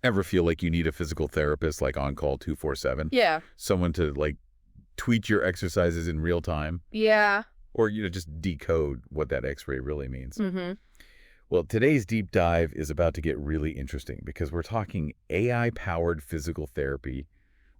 Ever feel like you need a physical therapist, like on call 24/7? Yeah. Someone to like tweak your exercises in real time? Yeah. Or, just decode what that x-ray really means. Mm-hmm. Well, today's deep dive is about to get really interesting because we're talking AI-powered physical therapy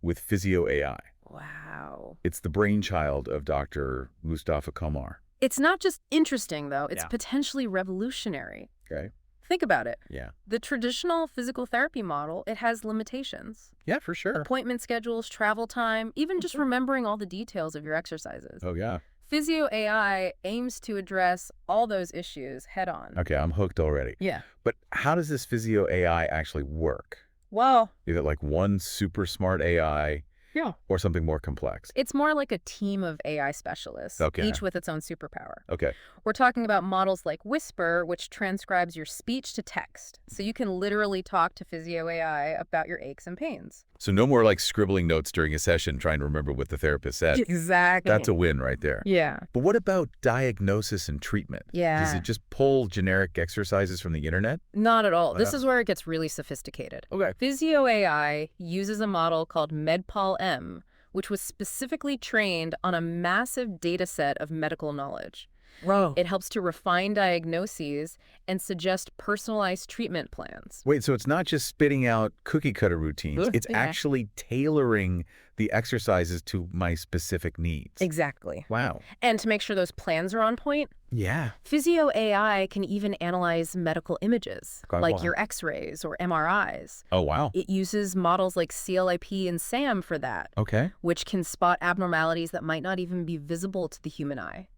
with Physio AI. Wow. It's the brainchild of Dr. Mustafa Kamar. It's not just interesting, though. It's Yeah. potentially revolutionary. Okay. Think about it. Yeah. The traditional physical therapy model, it has limitations. Yeah, for sure. Appointment schedules, travel time, even just remembering all the details of your exercises. Oh, yeah. Physio AI aims to address all those issues head on. Okay, I'm hooked already. Yeah. But how does this Physio AI actually work? Well, Is it like one super smart AI yeah, or something more complex? it's more like a team of AI specialists, Okay. each with its own superpower. Okay. We're talking about models like Whisper, which transcribes your speech to text. So you can literally talk to Physio AI about your aches and pains. So no more like scribbling notes during a session trying to remember what the therapist said. Exactly. That's a win right there. Yeah. But what about diagnosis and treatment? Yeah. Does it just pull generic exercises from the internet? Not at all. Oh, This yeah. is where it gets really sophisticated. Okay. Physio AI uses a model called MedPal-M, which was specifically trained on a massive data set of medical knowledge. Wow. It helps to refine diagnoses and suggest personalized treatment plans. Wait, so it's not just spitting out cookie cutter routines. It's Yeah. actually tailoring the exercises to my specific needs. Exactly. Wow. And to make sure those plans are on point, Yeah. Physio AI can even analyze medical images, Okay, like wow. your x-rays or MRIs. Oh, wow. It uses models like CLIP and SAM for that, Okay. which can spot abnormalities that might not even be visible to the human eye.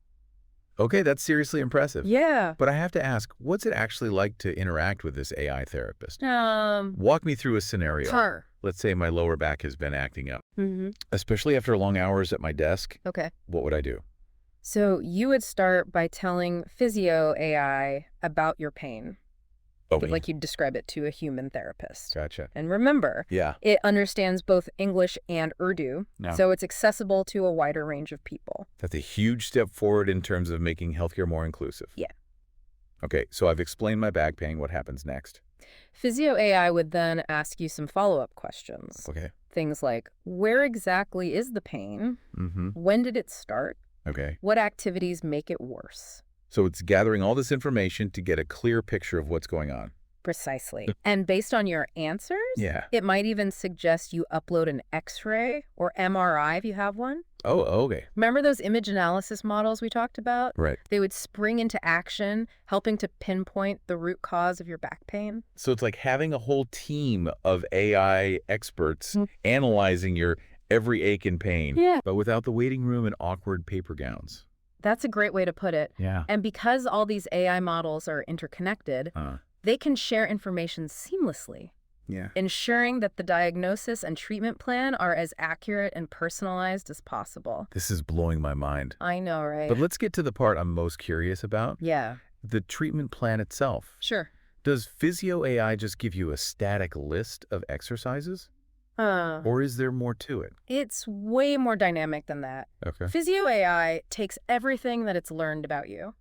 Okay, that's seriously impressive. Yeah. But I have to ask, what's it actually like to interact with this AI therapist? Um, Walk me through a scenario. Sure. Let's say my lower back has been acting up, Mm-hmm. especially after long hours at my desk. Okay. What would I do? So you would start by telling Physio AI about your pain, Okay. like you'd describe it to a human therapist. Gotcha. And remember, Yeah. it understands both English and Urdu, No. so it's accessible to a wider range of people. That's a huge step forward in terms of making healthcare more inclusive. Yeah. Okay, so I've explained my back pain. What happens next? Physio AI would then ask you some follow-up questions. Okay. Things like, where exactly is the pain? Mm-hmm. When did it start? Okay. What activities make it worse? So it's gathering all this information to get a clear picture of what's going on. Precisely. And based on your answers, Yeah. it might even suggest you upload an X-ray or MRI if you have one. Oh, okay. Remember those image analysis models we talked about? Right. They would spring into action, helping to pinpoint the root cause of your back pain. So it's like having a whole team of AI experts analyzing your every ache and pain, Yeah. but without the waiting room and awkward paper gowns. That's a great way to put it. Yeah. And because all these AI models are interconnected, they can share information seamlessly, Yeah. ensuring that the diagnosis and treatment plan are as accurate and personalized as possible. This is blowing my mind. I know, right? But let's get to the part I'm most curious about. Yeah, The treatment plan itself. sure. Does Physio AI just give you a static list of exercises? Or is there more to it? It's way more dynamic than that. Okay. Physio AI takes everything that it's learned about you,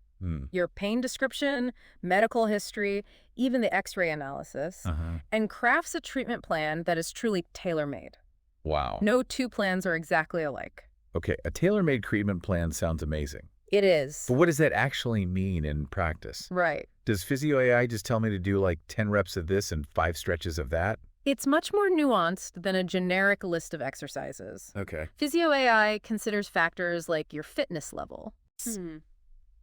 your pain description, medical history, even the X-ray analysis, and crafts a treatment plan that is truly tailor-made. Wow. No two plans are exactly alike. Okay, a tailor-made treatment plan sounds amazing. It is. But what does that actually mean in practice? Right. Does Physio AI just tell me to do like 10 reps of this and 5 stretches of that? It's much more nuanced than a generic list of exercises. Okay. Physio AI considers factors like your fitness level.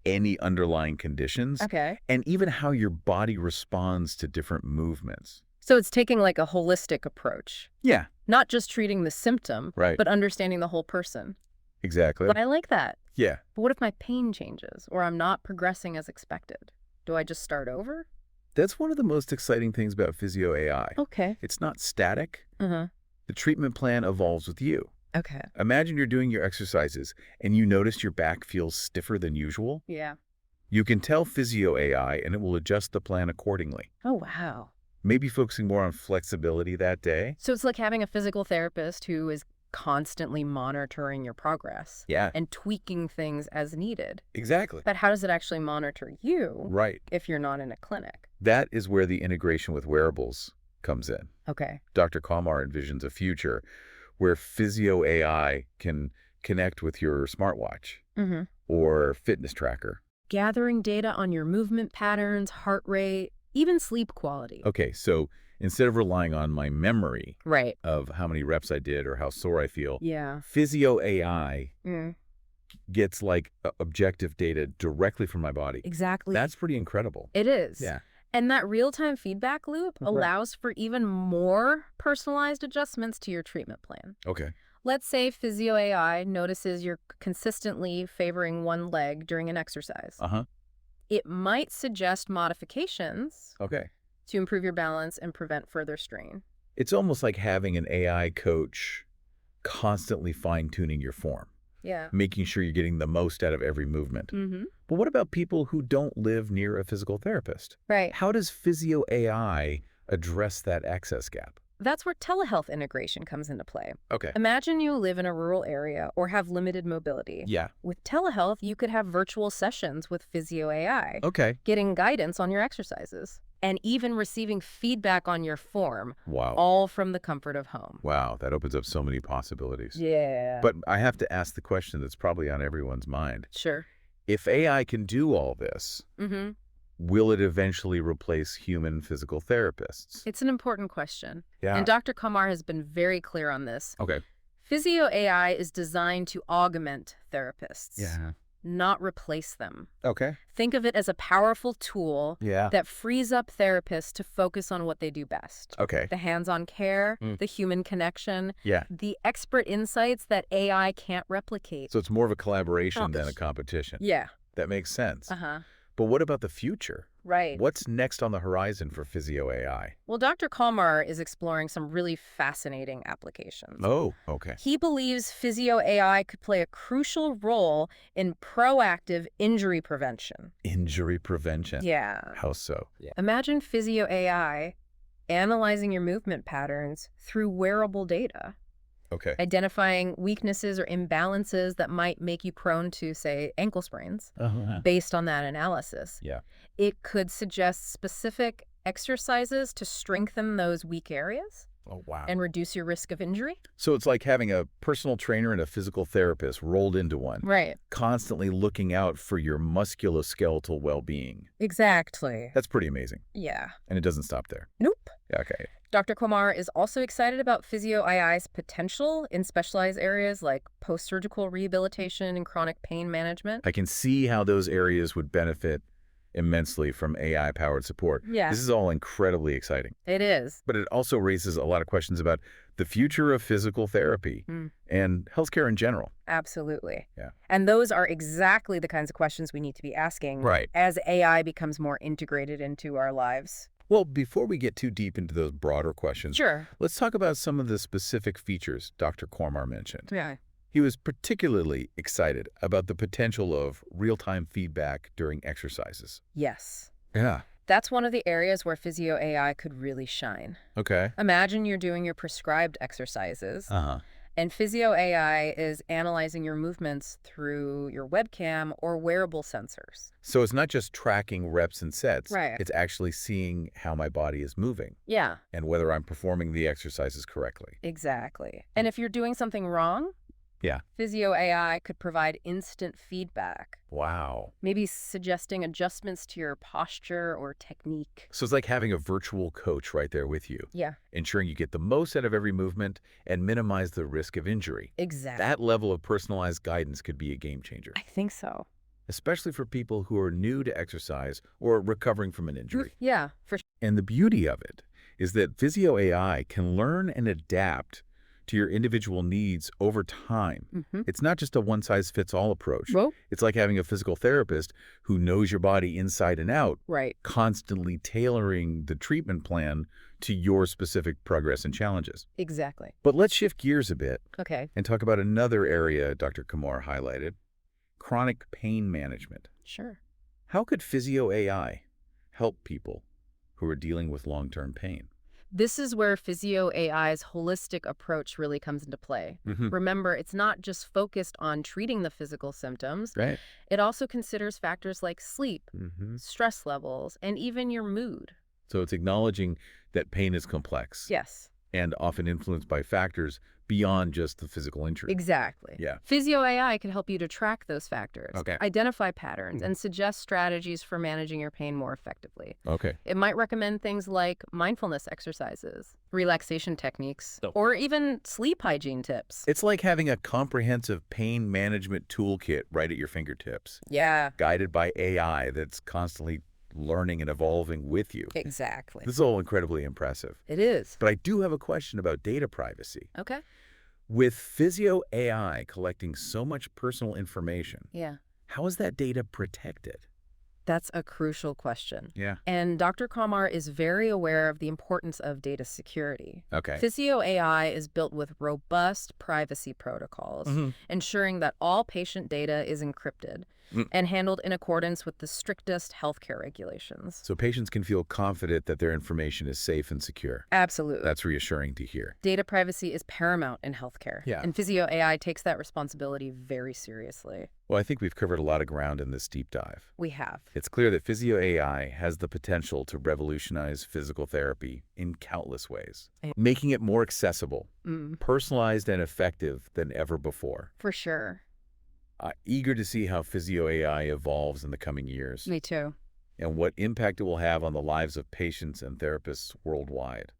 Any underlying conditions, Okay. and even how your body responds to different movements. So it's taking like a holistic approach, Yeah, not just treating the symptom, right. but understanding the whole person. Exactly. But I like that. Yeah. But what if my pain changes or I'm not progressing as expected? Do I just start over? That's one of the most exciting things about Physio AI. Okay. It's not static. Uh-huh. The treatment plan evolves with you. Okay. Imagine you're doing your exercises and you notice your back feels stiffer than usual. Yeah. You can tell Physio AI and it will adjust the plan accordingly. Oh, wow. Maybe focusing more on flexibility that day. So it's like having a physical therapist who is constantly monitoring your progress Yeah, and tweaking things as needed. exactly. But how does it actually monitor you Right. if you're not in a clinic? That is where the integration with wearables comes in. Okay. Dr. Kalmar envisions a future where Physio AI can connect with your smartwatch or fitness tracker. Gathering data on your movement patterns, heart rate, even sleep quality. Okay, so instead of relying on my memory Right. of how many reps I did or how sore I feel, Yeah. Physio AI gets like objective data directly from my body. Exactly. That's pretty incredible. It is. Yeah. And that real-time feedback loop allows for even more personalized adjustments to your treatment plan. Okay. Let's say Physio AI notices you're consistently favoring one leg during an exercise. It might suggest modifications Okay. to improve your balance and prevent further strain. It's almost like having an AI coach constantly fine-tuning your form, Yeah. making sure you're getting the most out of every movement. But what about people who don't live near a physical therapist? Right. How does Physio AI address that access gap? That's where telehealth integration comes into play. Okay. Imagine you live in a rural area or have limited mobility. Yeah. With telehealth, you could have virtual sessions with Physio AI, Okay. getting guidance on your exercises, and even receiving feedback on your form, Wow. all from the comfort of home. Wow, that opens up so many possibilities. Yeah. But I have to ask the question that's probably on everyone's mind. Sure. If AI can do all this, will it eventually replace human physical therapists? It's an important question. Yeah. And Dr. Kamar has been very clear on this. Okay. Physio AI is designed to augment therapists, not replace them. Okay. Think of it as a powerful tool that frees up therapists to focus on what they do best. Okay. The hands-on care, the human connection, Yeah. the expert insights that AI can't replicate. So it's more of a collaboration than a competition. Yeah. That makes sense. Uh-huh. But what about the future? Right. What's next on the horizon for Physio AI? Well, Dr. Kalmar is exploring some really fascinating applications. Oh, okay. He believes Physio AI could play a crucial role in proactive injury prevention. Injury prevention. Yeah. How so? Imagine Physio AI analyzing your movement patterns through wearable data, Okay. identifying weaknesses or imbalances that might make you prone to, say, ankle sprains based on that analysis. Yeah. It could suggest specific exercises to strengthen those weak areas Oh, wow. and reduce your risk of injury. So it's like having a personal trainer and a physical therapist rolled into one, Right. constantly looking out for your musculoskeletal well-being. Exactly. That's pretty amazing. Yeah. And it doesn't stop there. Nope. Okay. Dr. Kumar is also excited about Physio AI's potential in specialized areas like post-surgical rehabilitation and chronic pain management. I can see how those areas would benefit immensely from AI-powered support. Yeah. This is all incredibly exciting. It is. But it also raises a lot of questions about the future of physical therapy and healthcare in general. Absolutely. Yeah. And those are exactly the kinds of questions we need to be asking as AI becomes more integrated into our lives. Well, before we get too deep into those broader questions, Sure. let's talk about some of the specific features Dr. Kormar mentioned. Yeah. He was particularly excited about the potential of real-time feedback during exercises. Yes. Yeah. That's one of the areas where Physio AI could really shine. Okay. Imagine you're doing your prescribed exercises, and Physio AI is analyzing your movements through your webcam or wearable sensors. So it's not just tracking reps and sets. Right. It's actually seeing how my body is moving Yeah, and whether I'm performing the exercises correctly. exactly. And if you're doing something wrong, Physio AI could provide instant feedback, Wow. maybe suggesting adjustments to your posture or technique. So it's like having a virtual coach right there with you, Yeah, ensuring you get the most out of every movement and minimize the risk of injury. exactly. That level of personalized guidance could be a game changer, I think so. especially for people who are new to exercise or recovering from an injury. Yeah, for sure. And the beauty of it is that Physio AI can learn and adapt to your individual needs over time. It's not just a one-size-fits-all approach. Well, It's like having a physical therapist who knows your body inside and out, right. constantly tailoring the treatment plan to your specific progress and challenges. Exactly. But let's shift gears a bit Okay, and talk about another area Dr. Kumar highlighted, chronic pain management. sure. How could Physio AI help people who are dealing with long-term pain? This is where Physio AI's holistic approach really comes into play. Remember, it's not just focused on treating the physical symptoms. Right. It also considers factors like sleep, stress levels, and even your mood. So it's acknowledging that pain is complex Yes. and often influenced by factors beyond just the physical injury. Exactly. Yeah. Physio AI can help you to track those factors, Okay. identify patterns, and suggest strategies for managing your pain more effectively. Okay. It might recommend things like mindfulness exercises, relaxation techniques, or even sleep hygiene tips. It's like having a comprehensive pain management toolkit right at your fingertips, Yeah, guided by AI that's constantly learning and evolving with you. exactly. This is all incredibly impressive. It is. But I do have a question about data privacy. Okay. With Physio AI collecting so much personal information, Yeah. how is that data protected? That's a crucial question. Yeah. And Dr. Kamar is very aware of the importance of data security. Okay. Physio AI is built with robust privacy protocols, ensuring that all patient data is encrypted and handled in accordance with the strictest healthcare regulations. So patients can feel confident that their information is safe and secure. Absolutely. That's reassuring to hear. Data privacy is paramount in healthcare. Yeah. And Physio AI takes that responsibility very seriously. Well, I think we've covered a lot of ground in this deep dive. We have. It's clear that Physio AI has the potential to revolutionize physical therapy in countless ways, making it more accessible, personalized, and effective than ever before. For sure. Eager to see how Physio AI evolves in the coming years Me too. and what impact it will have on the lives of patients and therapists worldwide.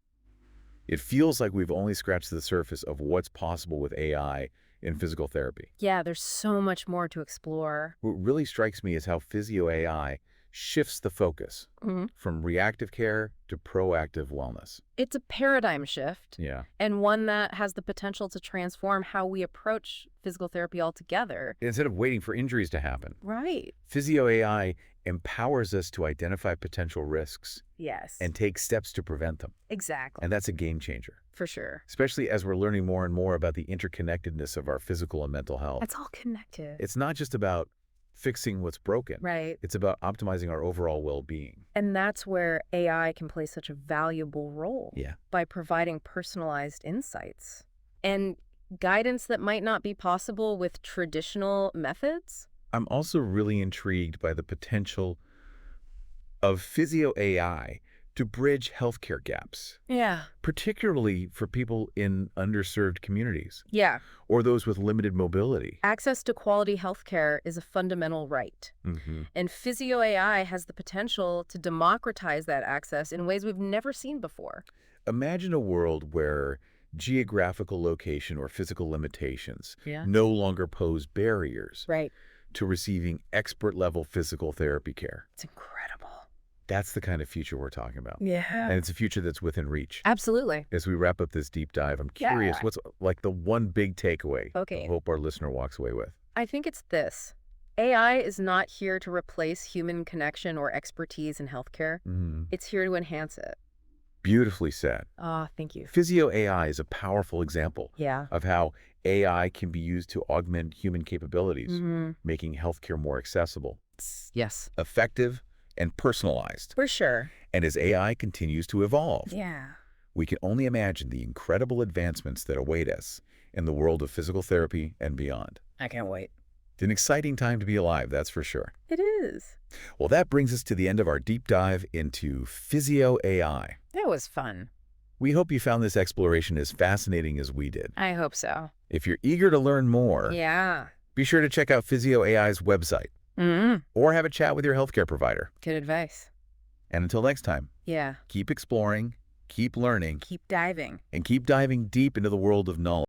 It feels like we've only scratched the surface of what's possible with AI in physical therapy. Yeah, there's so much more to explore. What really strikes me is how Physio AI shifts the focus from reactive care to proactive wellness. It's a paradigm shift. Yeah. And one that has the potential to transform how we approach physical therapy altogether. Instead of waiting for injuries to happen, Right. Physio AI empowers us to identify potential risks Yes. and take steps to prevent them. Exactly. And that's a game changer, For sure. especially as we're learning more and more about the interconnectedness of our physical and mental health. It's all connected. It's not just about fixing what's broken. Right. It's about optimizing our overall well-being. And that's where AI can play such a valuable role. Yeah. By providing personalized insights and guidance that might not be possible with traditional methods. I'm also really intrigued by the potential of Physio AI to bridge healthcare gaps, Yeah. particularly for people in underserved communities Yeah. or those with limited mobility. Access to quality healthcare is a fundamental right. And Physio AI has the potential to democratize that access in ways we've never seen before. Imagine a world where geographical location or physical limitations Yeah. no longer pose barriers Right. to receiving expert-level physical therapy care. It's incredible. That's the kind of future we're talking about. Yeah. And it's a future that's within reach. Absolutely. As we wrap up this deep dive, I'm curious, Yeah. what's like the one big takeaway Okay. I hope our listener walks away with? I think it's this. AI is not here to replace human connection or expertise in healthcare. It's here to enhance it. Beautifully said. Oh, thank you. Physio AI is a powerful example Yeah. of how AI can be used to augment human capabilities, making healthcare more accessible, Yes. effective, and personalized. For sure. And as AI continues to evolve, Yeah. we can only imagine the incredible advancements that await us in the world of physical therapy and beyond. I can't wait. It's an exciting time to be alive, that's for sure. It is. Well, that brings us to the end of our deep dive into Physio AI. That was fun. We hope you found this exploration as fascinating as we did. I hope so. If you're eager to learn more, Yeah. be sure to check out Physio AI's website or have a chat with your healthcare provider. Good advice. And until next time, Yeah. keep exploring, keep learning, Keep diving. and keep diving deep into the world of knowledge.